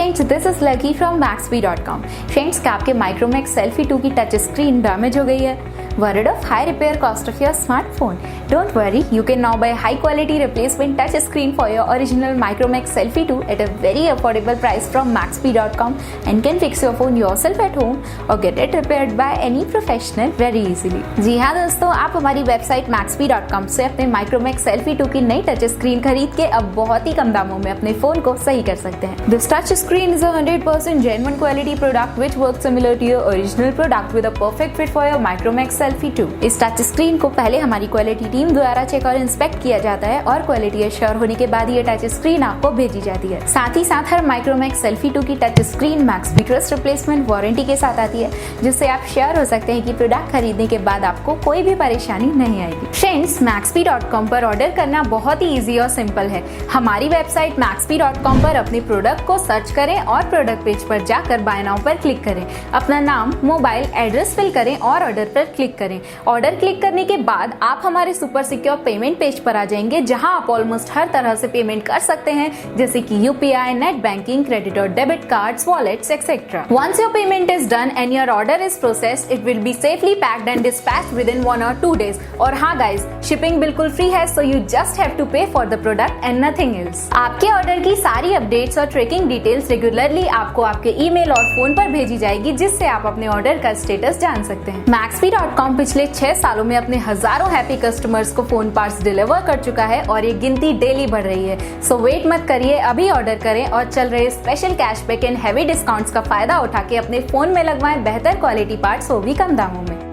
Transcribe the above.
Friends, this is lucky from Maxbhi.com। Friends, क्या आपके Micromax Selfie 2 की टच स्क्रीन डैमेज हो गई है? Worried of high repair cost of your smartphone? Don't worry, you can now buy high quality replacement touch screen for your original Micromax Selfie 2 at a very affordable price from Maxbhi.com and can fix your phone yourself at home or get it repaired by any professional very easily। जी हाँ दोस्तों, आप हमारी website Maxbhi.com से अपने Micromax Selfie 2 की नई touch screen खरीद के अब बहुत ही कम दामों में अपने फोन को सही कर सकते हैं। This touch screen is a 100% genuine quality product which works similar to your original product with a perfect fit for your Micromax Selfie 2। इस टच स्क्रीन को पहले हमारी क्वालिटी टीम द्वारा चेक और इंस्पेक्ट किया जाता है और क्वालिटी एश्योर होने के बाद ये टच स्क्रीन आपको भेजी जाती है। साथ ही साथ हर Micromax Selfie 2 की touch screen Maxbhi trust replacement warranty के साथ आती है, जिससे आप श्योर हो सकते हैं कि प्रोडक्ट खरीदने के बाद आपको कोई भी परेशानी नहीं आएगी। फ्रेंड्स, Maxbhi.com पर ऑर्डर करना बहुत ही इजी और सिंपल है। हमारी वेबसाइट Maxbhi.com पर अपने प्रोडक्ट को सर्च करें और प्रोडक्ट पेज पर जाकर बाय नाउ पर क्लिक करें। अपना नाम, मोबाइल एड्रेस फिल करें और ऑर्डर पर क्लिक करें। ऑर्डर क्लिक करने के बाद आप हमारे सुपर सिक्योर पेमेंट पेज पर आ जाएंगे, जहां आप ऑलमोस्ट हर तरह से पेमेंट कर सकते हैं, जैसे कि UPI, नेट बैंकिंग, क्रेडिट और debit cards, wallets etcetera. Once your payment is done and your order is processed, it will be safely packed and dispatched within 1 or 2 days। और हाँ गाइस, शिपिंग बिल्कुल free है, so you just have to pay for the product and nothing else। आपके order की सारी updates और tracking details regularly आपको आपके ईमेल और फोन पर भेजी जाएगी, जिससे आप अपने ऑर्डर का स्टेटस जान सकते हैं। Maxbhi.com पिछले 6 सालों में अपने हजारों हैप्पी कस्टमर्स को फोन पार्ट्स डिलीवर कर चुका है और ये गिनती डेली बढ़ रही है। सो वेट मत करिए, अभी ऑर्डर करें और चल रहे special cashback and heavy discounts का फायदा उठा के अपने फोन में लगवाएं बेहतर क्वालिटी पार्ट्स, वो भी कम दामों में।